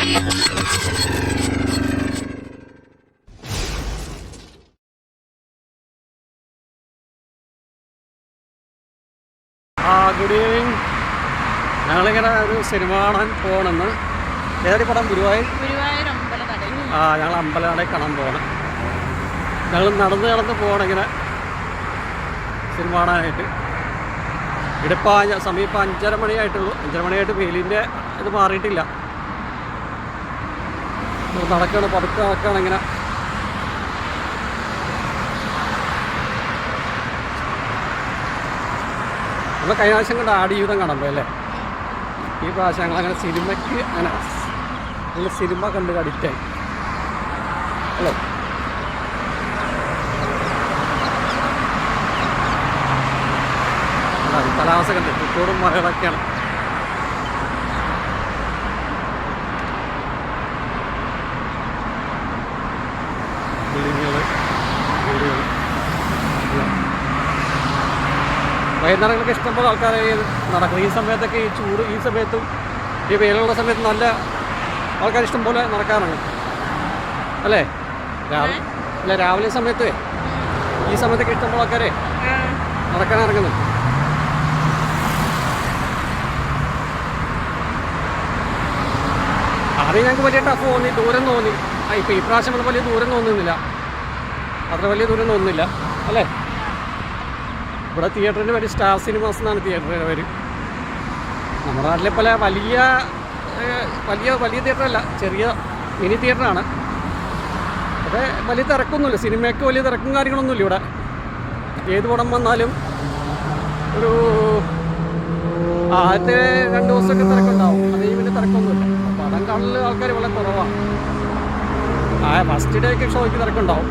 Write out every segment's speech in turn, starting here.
Good evening. ഞങ്ങളിങ്ങനെ ഒരു cinema കാണാൻ പോകണമെന്ന്. ഏതൊരു പടം? ഗുരുവായൂർ ഞങ്ങൾ അമ്പലനടയിൽ കാണാൻ പോകണം. ഞങ്ങൾ നടന്ന് പോകണം ഇങ്ങനെ സിനിമ കാണാനായിട്ട്. ഇടിപ്പോൾ സമയം ഇപ്പോൾ 5:30 മണിയായിട്ടുള്ളൂ. 5:30 മണിയായിട്ട് വെയിലിൻ്റെ ഇത് മാറിയിട്ടില്ല. നടക്കണം, പതുക്കെ നടക്കണം ഇങ്ങനെ. നമ്മൾ കഴിഞ്ഞ പ്രാവശ്യം കണ്ട് ആടുജീവിതം കാണാൻ പോയല്ലേ. ഈ പ്രാവശ്യം ഞങ്ങളങ്ങനെ സിനിമയ്ക്ക് അങ്ങനെ നല്ല സിനിമ കണ്ട് അഡിക്റ്റായി അല്ലേ. കാലാവസ്ഥ കണ്ട് ചുറ്റോടും മലകളൊക്കെയാണ്. ബിൽഡിങ്ങുകൾ, വീടുകൾ. വൈകുന്നേരങ്ങളൊക്കെ ഇഷ്ടംപോലെ ആൾക്കാരെ നടക്കും. ഈ സമയത്തൊക്കെ ഈ ചൂട്, ഈ സമയത്തും ഈ വെയിലുള്ള സമയത്ത് നല്ല ആൾക്കാർ ഇഷ്ടംപോലെ നടക്കാറുണ്ട് അല്ലേ. രാവിലെ സമയത്ത് ഈ സമയത്തൊക്കെ ഇഷ്ടംപോലെ ആൾക്കാരെ നടക്കാൻ ഇറങ്ങുന്നു. ആദ്യം ഞങ്ങൾക്ക് വലിയ ടഫ് തോന്നി, ദൂരം തോന്നി. ഇപ്പോൾ ഈ പ്രാവശ്യം വലിയ ദൂരം തോന്നുന്നില്ല, അത്ര വലിയ ദൂരം തോന്നുന്നില്ല അല്ലേ. ഇവിടെ തിയേറ്ററിൻ്റെ പേര് സ്റ്റാർ സിനിമാസ് എന്നാണ് തിയേറ്ററിൻ്റെ പേര്. നമ്മുടെ നാട്ടിലെ പോലെ വലിയ തിയേറ്ററല്ല, ചെറിയ മിനി തിയേറ്ററാണ്. അത് വലിയ തിരക്കൊന്നുമില്ല, സിനിമയ്ക്ക് വലിയ തിരക്കും കാര്യങ്ങളൊന്നുമില്ല ഇവിടെ. ഏത് പടം വന്നാലും ഒരു ആദ്യത്തെ 2 ദിവസമൊക്കെ തിരക്കുണ്ടാവും. അത് വലിയ തിരക്കൊന്നുമില്ല. പടം കാണൽ ആൾക്കാർ വളരെ കുറവാണ്. ഫസ്റ്റ് ഡേ ഒക്കെ ഷോയ്ക്ക് തിരക്കുണ്ടാവും.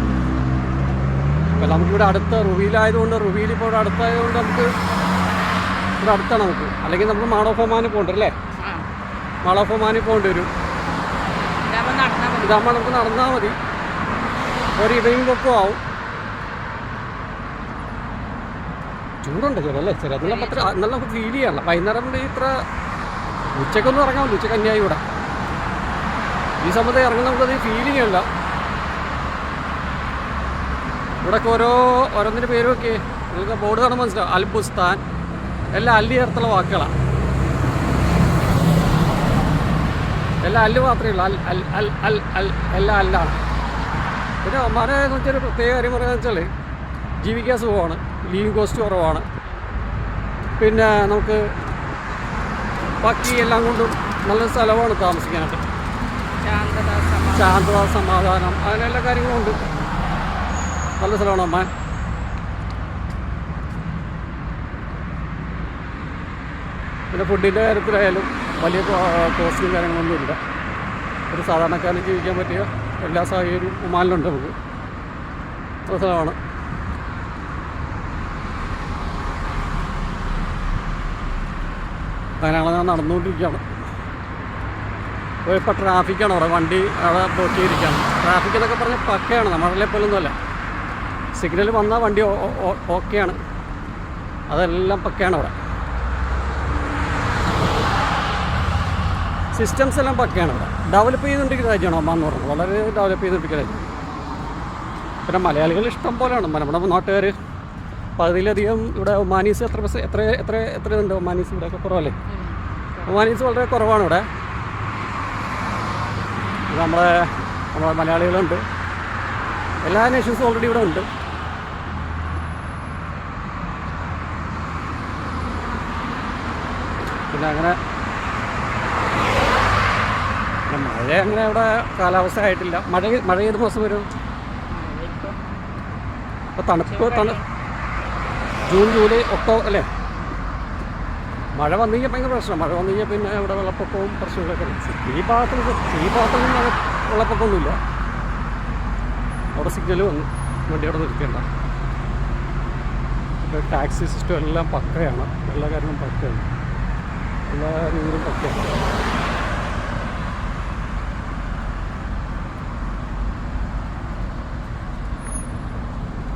അപ്പോൾ നമുക്കിവിടെ അടുത്ത റുവിയിലായതുകൊണ്ട്, റുവിയിൽ ഇപ്പോൾ ഇവിടെ അടുത്തായതുകൊണ്ട് നമുക്ക് ഇവിടെ അടുത്താണ് നമുക്ക്. അല്ലെങ്കിൽ നമുക്ക് മാൾ ഓഫ് ഒമാനിൽ പോകണ്ട അല്ലേ. മാൾ ഓഫ് ഒമാനിൽ പോകേണ്ടി വരും. ഇതാകുമ്പോൾ നമുക്ക് നടന്നാൽ മതി. ഒരു ഈവനിങ് ബുക്കും ആവും. ചൂടുണ്ട് ചെറിയല്ലേ, ചെറിയ അതെല്ലാം അത്ര നല്ല നമുക്ക് ഫീൽ ചെയ്യാറില്ല. വൈകുന്നേരം ഇത്ര ഉച്ചക്കൊന്നും ഇറങ്ങാൻ പറ്റില്ല. ഉച്ചക്ക് അന്യായി ഇവിടെ ഈ സമയത്ത് ഇറങ്ങുന്ന നമുക്കത് ഫീലിംഗ് അല്ല. ഇവിടെയൊക്കെ ഓരോന്നിൻ്റെ പേരൊക്കെ നിങ്ങൾക്ക് ബോർഡ് കാണാൻ മനസ്സിലാവും. അൽബുസ്താൻ എല്ലാം അല്ലി ചേർത്തുള്ള വാക്കുകളാണ്. എല്ലാം അല്ല് മാത്രമേ ഉള്ളൂ. എല്ലാം അല്ലാണ്. പിന്നെ ഒമാനെ വെച്ചൊരു പ്രത്യേക കാര്യം പറയുകയെന്ന് വെച്ചാൽ ജീവിക്കാൻ സുഖമാണ്, ലീവിങ് കോസ്റ്റ് കുറവാണ്. പിന്നെ നമുക്ക് ബാക്കി എല്ലാം കൊണ്ടും നല്ല സ്ഥലമാണ് താമസിക്കാനായിട്ട്. ശാന്തത, സമാധാനം, അങ്ങനെ എല്ലാ കാര്യങ്ങളും ഉണ്ട്. നല്ല സ്ഥലമാണ് ഒമാൻ. പിന്നെ ഫുഡിൻ്റെ കാര്യത്തിലായാലും വലിയ കോസ്റ്റും കാര്യങ്ങളൊന്നും ഇല്ല. ഒരു സാധാരണക്കാരന് ജീവിക്കാൻ പറ്റിയ എല്ലാ സാഹചര്യവും ഒമാനിലുണ്ട്. നമുക്ക് നല്ല സ്ഥലമാണ്. അങ്ങനെയാണ് ഞാൻ നടന്നുകൊണ്ടിരിക്കുകയാണ്. ഇപ്പോൾ ട്രാഫിക്കാണ് അവിടെ, വണ്ടി അവിടെ ബ്ലോക്ക് ചെയ്തിരിക്കുകയാണ്. ട്രാഫിക് എന്നൊക്കെ പറഞ്ഞാൽ പക്കയാണ്, നമ്മളെ പോലൊന്നുമല്ല. സിഗ്നൽ വന്നാൽ വണ്ടി ഓക്കെയാണ്, അതെല്ലാം പക്കയാണ് അവിടെ. സിസ്റ്റംസ് എല്ലാം പക്കയാണ് അവിടെ. ഡെവലപ്പ് ചെയ്തുകൊണ്ടിരിക്കുന്ന രാജ്യമാണ് ഒമാൻ എന്ന് പറയുന്നത്. വളരെ ഡെവലപ്പ് ചെയ്തുകൊണ്ടിരിക്കുന്ന രാജ്യം. പിന്നെ മലയാളികൾ ഇഷ്ടം പോലെയാണ്. നമ്മുടെ നാട്ടുകാർ പകുതിയിലധികം ഇവിടെ ഒമാനീസ് എത്ര ഉണ്ട് ഒമാനീസ്? ഇവിടെ ഒക്കെ കുറവല്ലേ? ഒമാനീസ് വളരെ കുറവാണ് ഇവിടെ. നമ്മളെ മലയാളികളുണ്ട്, എല്ലാ നേഷൻസും ഓൾറെഡി ഇവിടെ ഉണ്ട്. പിന്നെ അങ്ങനെ മഴ അങ്ങനെ ഇവിടെ കാലാവസ്ഥ ആയിട്ടില്ല. മഴ ഏത് മാസം വരും? ഇപ്പോൾ തണുപ്പ് ജൂൺ, ജൂലൈ, ഒക്ടോബർ അല്ലേ. മഴ വന്നു കഴിഞ്ഞാൽ ഭയങ്കര പ്രശ്നം. മഴ വന്നു കഴിഞ്ഞാൽ പിന്നെ ഇവിടെ വെള്ളപ്പൊക്കവും പ്രശ്നങ്ങളൊക്കെ. ഈ ഭാഗത്തൊന്നും വെള്ളപ്പൊക്കമൊന്നുമില്ല. അവിടെ സിഗ്നൽ വന്നു, വണ്ടി അവിടെ നിർത്തേണ്ട. ടാക്സി സിസ്റ്റം എല്ലാം പക്കയാണ്, എല്ലാ കാര്യങ്ങളും പക്കയാണ്, എല്ലാ രീതിയിലും പക്കയാണ്.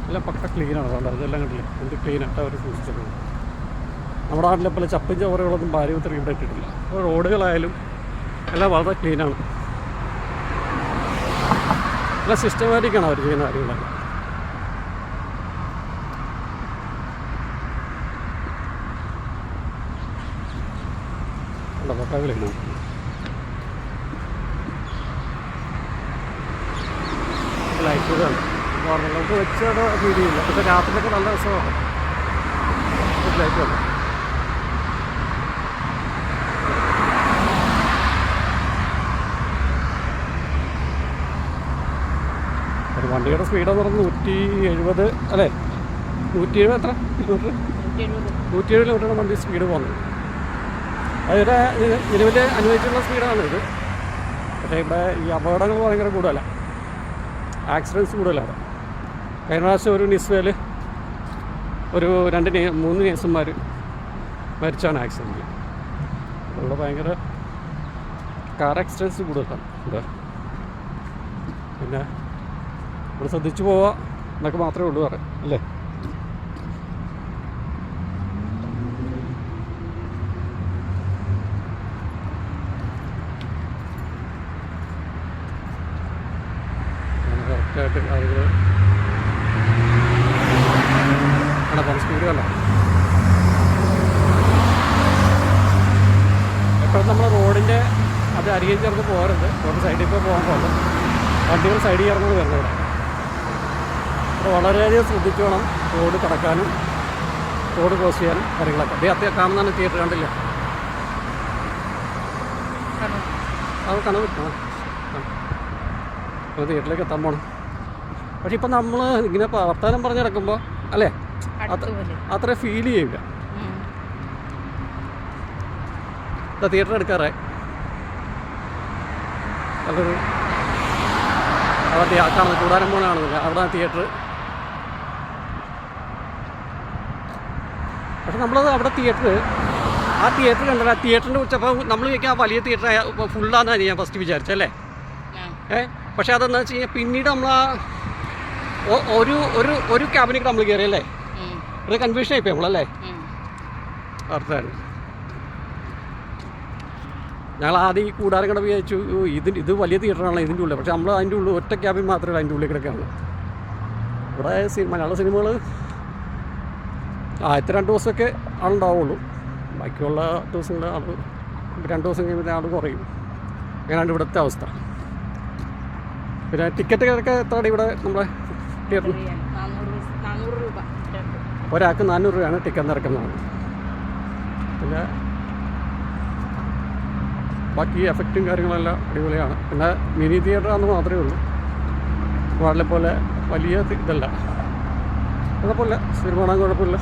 എല്ലാം പക്ക ക്ലീനാണ്. അതുകൊണ്ട് അതെല്ലാം കണ്ടില്ലേ എന്ത് ക്ലീനായിട്ട് അവർ സൂക്ഷിച്ചിട്ടുണ്ട്. നമ്മുടെ നാട്ടിലെ പോലെ ചപ്പും ചവറുകളൊന്നും ഭാര്യപത്രം ഇവിടെ ഇട്ടിട്ടില്ല. അപ്പോൾ റോഡുകളായാലും എല്ലാം വളരെ ക്ലീനാണ്. നല്ല സിസ്റ്റമാറ്റിക്കാണ് അവർ ചെയ്യുന്ന കാര്യങ്ങളൊക്കെ. പട്ടാവിലാണ് ലൈറ്റുകളാണ് നമുക്ക് വെച്ചോടെ ഫീൽ ചെയ്യില്ല. പക്ഷേ രാത്രിയൊക്കെ നല്ല രസമാണ് ലൈറ്റുകൾ. ഒരു വണ്ടിയുടെ സ്പീഡെന്ന് പറഞ്ഞാൽ 170 അല്ലേ, 170 എത്ര കിലോമീറ്റർ, 170 കിലോമീറ്ററാണ് വണ്ടി സ്പീഡ് പോകുന്നത്. അതിൻ്റെ നിലവിൽ അനുവദിച്ചിട്ടുള്ള സ്പീഡാണ് ഇത്. പക്ഷേ ഇവിടെ ഈ അപകടങ്ങൾ ഭയങ്കര കൂടുതലാണ്, ആക്സിഡൻറ്റ്സ് കൂടുതലാണ്. കഴിഞ്ഞ പ്രാവശ്യം ഒരു നിസ്വേൽ ഒരു 3 നേഴ്സുമാർ മരിച്ചാണ് ആക്സിഡൻറ്റിൽ. ഇവിടെ ഭയങ്കര കാർ ആക്സിഡൻറ്റ്സ് കൂടുതലാണ് ഇവിടെ. പിന്നെ ഇവിടെ ശ്രദ്ധിച്ചു പോവുക എന്നൊക്കെ മാത്രമേ ഉള്ളൂ പറയാം അല്ലേ. കറക്റ്റായിട്ട് ആളുകൾ കണക്കാണ് സ്പീഡ് കണ്ട. എപ്പോഴും നമ്മൾ റോഡിൻ്റെ അത് അരികെ ചേർന്ന് പോകരുത്. റോഡ് സൈഡിൽ ഇപ്പോൾ പോകാൻ പോകുന്നത് വണ്ടികൾ സൈഡിൽ ചേർന്നത് വരുന്നത്. അപ്പോൾ വളരെയധികം ശ്രദ്ധിച്ചു വേണം റോഡ് കടക്കാനും റോഡ് ക്രോസ് ചെയ്യാനും കാര്യങ്ങളൊക്കെ. അദ്ദേഹത്തെ കാണുന്നതാണ് തിയേറ്റർ കണ്ടില്ല, അത് കാണാൻ പറ്റും. അപ്പോൾ തിയേറ്ററിലേക്ക് എത്താൻ പോകണം. പക്ഷെ ഇപ്പം നമ്മൾ ഇങ്ങനെ വർത്തമാനം പറഞ്ഞ് നടക്കുമ്പോൾ അല്ലേ അത്ര ഫീൽ ചെയ്യില്ല. തിയേറ്റർ എടുക്കാറായി നല്ലൊരു അവിടെ കാണുന്നത് കൂടാരം പോലെ കാണുന്നില്ല, അവിടെ തിയേറ്റർ. പക്ഷെ നമ്മളത് അവിടെ തിയേറ്റർ ആ തിയേറ്റർ കണ്ടല്ലോ, ആ തിയേറ്ററിൻ്റെ കുറിച്ചപ്പോൾ നമ്മൾ ചോദിക്കാം ആ വലിയ തിയേറ്റർ ഫുള്ളാണെന്നാണ് ഞാൻ ഫസ്റ്റ് വിചാരിച്ചല്ലേ. പക്ഷെ അതെന്താ വെച്ച് കഴിഞ്ഞാൽ പിന്നീട് നമ്മൾ ആ ഒരു ക്യാബിനൊക്കെ നമ്മൾ കയറിയല്ലേ, ഒരു കൺഫ്യൂഷൻ ആയിപ്പോയി നമ്മളല്ലേ. അർത്ഥമാണ് ഞങ്ങൾ ആദ്യം ഈ കൂടാരം കട വിചാരിച്ചു ഇത് വലിയ തിയേറ്ററാണല്ലോ ഇതിൻ്റെ ഉള്ളിൽ. പക്ഷേ നമ്മൾ അതിൻ്റെ ഉള്ളിൽ ഒറ്റ ക്യാബിൻ മാത്രമല്ല അതിൻ്റെ ഉള്ളിൽ കിടക്കുകയാണ്. ഇവിടെ മലയാള സിനിമകൾ ആദ്യത്തെ 2 ദിവസമൊക്കെ ആളുണ്ടാവുള്ളൂ, ബാക്കിയുള്ള ദിവസങ്ങൾ ആൾ 2 ദിവസം കഴിയുമ്പോൾ ആൾ കുറയും. അങ്ങനെയാണ് ഇവിടുത്തെ അവസ്ഥ. പിന്നെ ടിക്കറ്റൊക്കെ എത്രയാണ് ഇവിടെ നമ്മുടെ തിയേറ്ററിൽ? ഒരാൾക്ക് 400 രൂപയാണ് ടിക്കറ്റ് നിരക്കുന്നത്. പിന്നെ ബാക്കി എഫക്റ്റും കാര്യങ്ങളെല്ലാം അടിപൊളിയാണ്. പിന്നെ മിനി തിയേറ്റർ ആണെന്ന് മാത്രമേ ഉള്ളൂ, വാളിലെ പോലെ വലിയ ഇതല്ല. കുഴപ്പമില്ല, സിനിമ കാണാൻ കുഴപ്പമില്ല.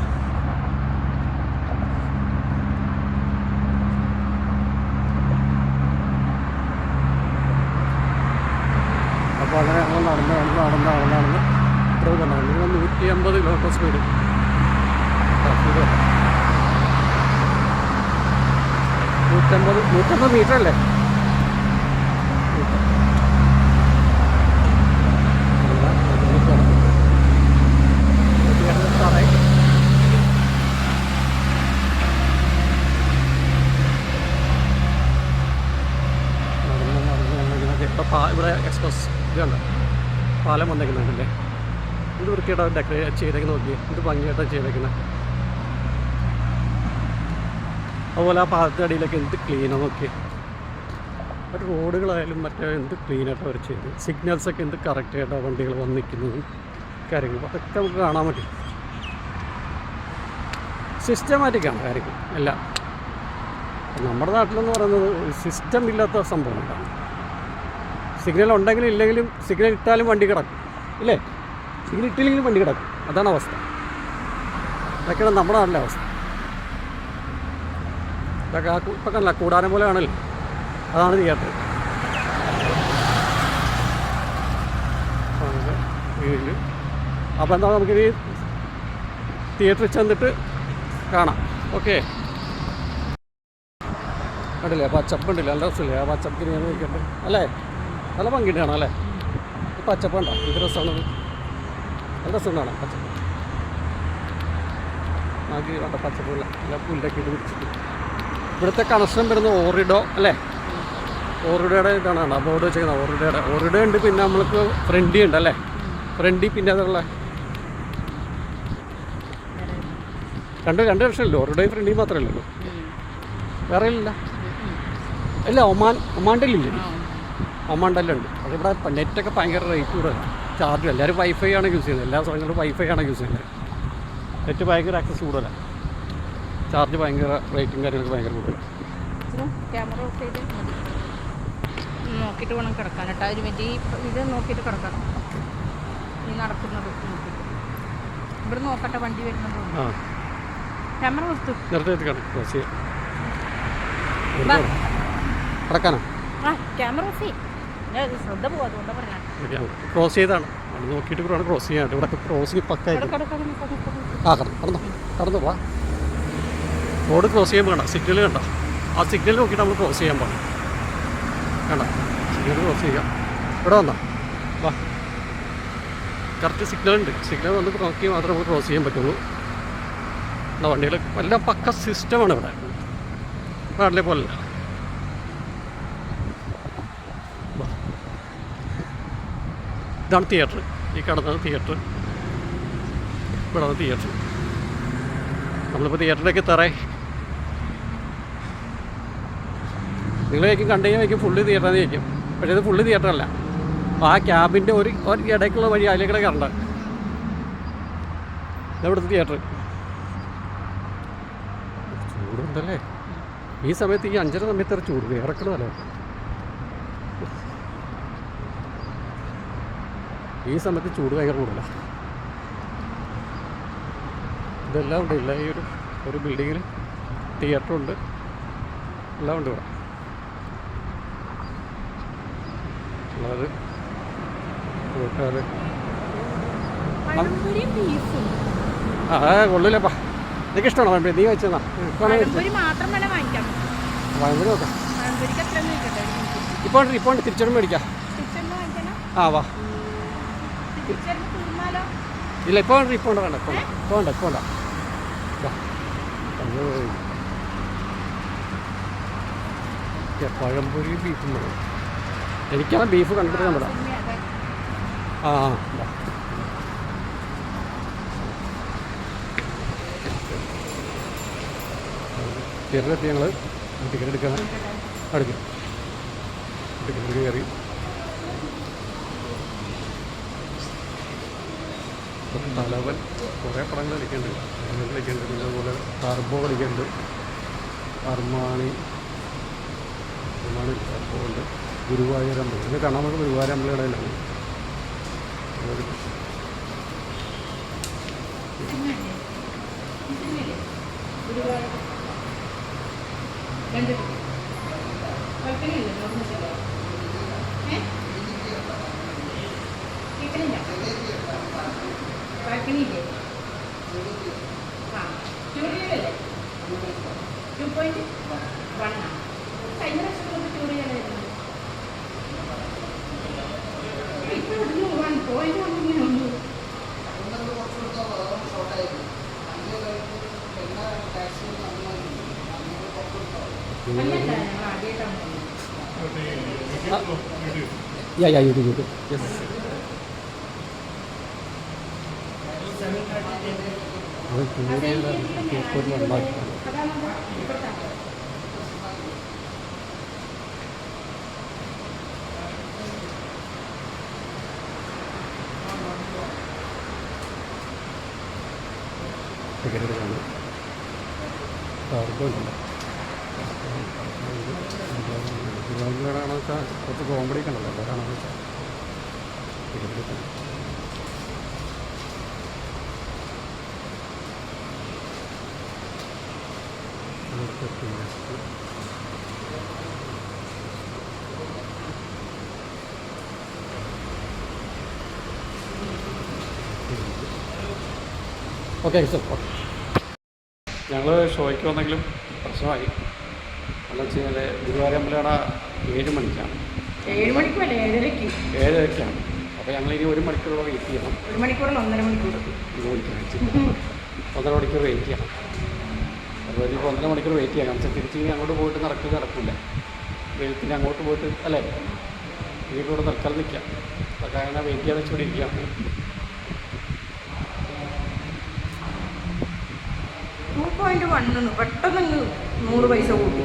അപ്പോൾ അങ്ങനെ ഞങ്ങൾ നടന്ന് ഇത്രയും കണ്ടാണ്. നിങ്ങൾ 150 കിലോമീറ്റർ സ്പീഡ് 150 മീറ്റർ അല്ലേ. ഇവിടെ എക്സ്പ്രസ് ഇതുണ്ട്, പാലം വന്നേക്കുന്നുണ്ടല്ലേ. ഇത് വൃത്തിയായിട്ട് ഡെക്കറേറ്റ് ചെയ്തേക്ക് നോക്കി, ഇത് ഭംഗിയായിട്ടാണ് ചെയ്തേക്കുന്നത്. അതുപോലെ ആ പാലത്തിൻ്റെ അടിയിലൊക്കെ എന്ത് ക്ലീനാണ് നോക്കി. മറ്റു റോഡുകളായാലും മറ്റേ എന്ത് ക്ലീനായിട്ടാണ് അവർ ചെയ്ത്, സിഗ്നൽസൊക്കെ എന്ത് കറക്റ്റായിട്ടാണ് വണ്ടികൾ വന്ന് നിൽക്കുന്നതും കാര്യങ്ങളും അതൊക്കെ നമുക്ക് കാണാൻ പറ്റും. സിസ്റ്റമാറ്റിക്കാണ് കാര്യങ്ങൾ എല്ലാം. നമ്മുടെ നാട്ടിലെന്ന് പറയുന്നത് സിസ്റ്റം ഇല്ലാത്ത സംഭവങ്ങളാണ്. സിഗ്നൽ ഉണ്ടെങ്കിലും ഇല്ലെങ്കിലും സിഗ്നൽ ഇട്ടാലും വണ്ടി കിടക്കും ഇല്ലേ, സിഗ്നൽ ഇട്ടില്ലെങ്കിലും വണ്ടി കിടക്കും. അതാണ് അവസ്ഥ. അതൊക്കെയാണ് നമ്മുടെ നാട്ടിലെ അവസ്ഥ. ഇതൊക്കെ ഇപ്പം കണ്ടില്ല, കൂടാരം പോലെ ആണല്ലോ, അതാണ് തിയേറ്റർ. അപ്പോൾ എന്താ നമുക്കിനി തിയേറ്ററിൽ ചെന്നിട്ട് കാണാം. ഓക്കെ, കണ്ടില്ലേ പച്ചപ്പുണ്ടല്ലേ, നല്ല രസമില്ലേ ആ പച്ചപ്പിന് ഞാൻ നോക്കിയിട്ട് അല്ലേ, നല്ല ഭംഗിയുണ്ടാണ് അല്ലേ. പച്ചപ്പുണ്ടോ, ഇത് രസമാണത്, നല്ല രസമുണ്ടാണ് പച്ചപ്പ്. ആക്കി വേണ്ട പച്ചപ്പുള്ള നല്ല പുല്ലൊക്കെ ഇത് പിടിച്ചിട്ട്. ഇവിടുത്തെ കണക്ഷൻ വരുന്നത് ഓറിഡോ അല്ലേ, ഓറുഡയുടെ ഇതാണ് ബോർഡ് വെച്ചേക്കുന്നത്. ഓറുഡ ഉണ്ട്. പിന്നെ നമ്മൾക്ക് ഫ്രണ്ടി ഉണ്ട് അല്ലേ? ഫ്രണ്ടി പിന്നെ അതുള്ള രണ്ട് വർഷമല്ലോ. ഓറുഡയും ഫ്രണ്ടിയും മാത്രമേ ഉള്ളൂ, വേറെ ഇല്ല. ഇല്ല, ഒമാൻ്റെ ഇല്ലേ? ഒമാൻ്റെ എല്ലാം ഉണ്ട്. അതിവിടെ നെറ്റൊക്കെ ഭയങ്കര റേറ്റ് കൂടുതലാണ്. ചാർജ് എല്ലാവരും വൈഫൈ ആണ് യൂസ് ചെയ്യുന്നത്. എല്ലാ സ്ഥലങ്ങളിലും വൈഫൈ ആണ് യൂസ് ചെയ്യുന്നത്. നെറ്റ് ഭയങ്കര ആക്സസ് കൂടുതലാണ്. ചാർജ് ഭയങ്കര റേറ്റും കാര്യങ്ങളൊക്കെ ഭയങ്കര കൂടുതലാണ്. ക്യാമറ ഓഫ് ചെയ്ത് നോക്കിയിട്ട് വേണം കിടക്കാൻ കേട്ടോ. ഒരു വലിയ ഇത് നോക്കിയിട്ട് കിടക്കണം. ഈ നടക്കുന്നത് നോക്കിയിട്ട് ഇവിടെ നോക്കട്ടെ, വണ്ടി വരുന്നത്. ക്യാമറ കൊടുത്തു കിടക്കാനോ? ക്യാമറ ഓഫ് ചെയ്യും. ശ്രദ്ധ പോകും, അതുകൊണ്ടാണ് പറഞ്ഞത്. ക്രോസ് ചെയ്താണ് നോക്കിയിട്ട് വേണം ക്രോസ് ചെയ്യാനായിട്ട്. ഇവിടെ ക്രോസിങ് പക്കായി. കടന്നു പോവാ. റോഡ് ക്രോസ് ചെയ്യുമ്പോൾ കണ്ട സിഗ്നൽ കണ്ട, ആ സിഗ്നൽ നോക്കിയിട്ട് നമ്മൾ ക്രോസ് ചെയ്യാൻ പാടില്ല. കണ്ട സിഗ്നൽ ക്രോസ് ചെയ്യാം. ഇവിടെ വന്നാ വാ, കറക്റ്റ് സിഗ്നൽ ഉണ്ട്. സിഗ്നൽ വന്ന് നോക്കി മാത്രമേ നമുക്ക് ക്രോസ് ചെയ്യാൻ പറ്റുള്ളൂ. എന്നാൽ വണ്ടികൾ എല്ലാം പക്ക സിസ്റ്റമാണ് ഇവിടെ, നാട്ടിലെ പോലെ. ഇതാണ് തിയേറ്റർ. ഈ കടന്നത് തിയേറ്റർ. ഇവിടെ തിയേറ്റർ. നമ്മളിപ്പോൾ തിയേറ്ററിലേക്ക് എത്താറേ. നിങ്ങളേക്കും കണ്ടു കഴിഞ്ഞാൽ ഫുള്ള് തിയേറ്ററാന്ന് ചോദിക്കും. പക്ഷേ ഇത് ഫുള്ള് തിയേറ്ററല്ല. ആ ക്യാബിൻ്റെ ഒരു ഇടയ്ക്കുള്ള വഴി അതിലേക്കൂടെ കണ്ട ഇവിടുത്തെ തിയേറ്റർ. ചൂടുണ്ടല്ലേ ഈ സമയത്ത്? ഈ 5:30 സമയത്ത് ചൂട് വേറെക്കണമല്ലോ. ഈ സമയത്ത് ചൂട് ഭയങ്കര കൂടുതലാണ്. ഇതെല്ലാം ഉണ്ട്. ഇല്ല, ഈ ഒരു ബിൽഡിങ്ങിൽ തിയേറ്ററുണ്ട്, എല്ലാം ഉണ്ട് ഇവിടെ. അതായത് കൊള്ളില്ലപ്പാ. എനിക്ക് ഇഷ്ടമാണോ പഴംപൊരി? നീ വെച്ചതാ? പഴംപൊരി നോക്കാം. ഇപ്പോൾ തിരിച്ചോടും മേടിക്കാം. ആ വാ. ഇല്ല, ഇപ്പോൾ വേണ്ട. ഇപ്പോൾ വേണ്ട. പഴംപൊരി ബീഫും വേണം. എനിക്കാണ് ബീഫ് കണ്ടിട്ട് നമ്മുടെ തിയേറ്ററിലെത്തി. ഞങ്ങൾ ടിക്കറ്റ് എടുക്കാൻ അടുക്കും. ടിക്കറ്റ് കയറി തലവൻ കുറേ പടങ്ങൾ കളിക്കുന്നുണ്ട്. പിന്നെ അതുപോലെ ടർബോ കളിക്കുന്നുണ്ട്. അർമാണി ടർബോ ഉണ്ട്. ഗുരുവായൂരമ്പലം ഇത് കാണാൻ നമുക്ക് ഗുരുവായൂരമ്പലയിലാണ്. Yeah, YouTube. Yes. ഗുരുവായൂരാണെന്ന് വെച്ചാൽ കുറച്ച് കോമഡി ഒക്കെ ഉണ്ടല്ലോ. അതാണെന്ന് വെച്ചാൽ ഓക്കെ സർ. ഞങ്ങൾ ഷോയ്ക്ക് വന്നെങ്കിലും പ്രശ്നമായി. എന്താ വെച്ച് കഴിഞ്ഞാൽ ഗുരുവായൂരമ്പലം 7 മണിക്കാണ്. 7:30ക്കാണ്. അപ്പോൾ ഞങ്ങളിനി 1 മണിക്കൂറോളം വെയിറ്റ് ചെയ്യണം. 1 മണിക്കൂറിൽ 1.5 മണിക്കൂർ. 1.5 മണിക്കൂർ വെയിറ്റ് ചെയ്യണം. അതുപോലെ ഇപ്പോൾ 1.5 മണിക്കൂർ വെയിറ്റ് ചെയ്യണം. പക്ഷേ തിരിച്ച് അങ്ങോട്ട് പോയിട്ട് നടക്കില്ല. വെളുത്തിന് അങ്ങോട്ട് പോയിട്ട് അല്ലേ ഇനിയിപ്പോൾ ഇവിടെ തൽക്കാലം നിൽക്കാം. അതൊക്കെ അങ്ങനെ വെയിറ്റ് ചെയ്യാൻ വെച്ചുകൂടി ഇരിക്കാം. 2.1 പെട്ടെന്ന് 100 പൈസ കൂട്ടി.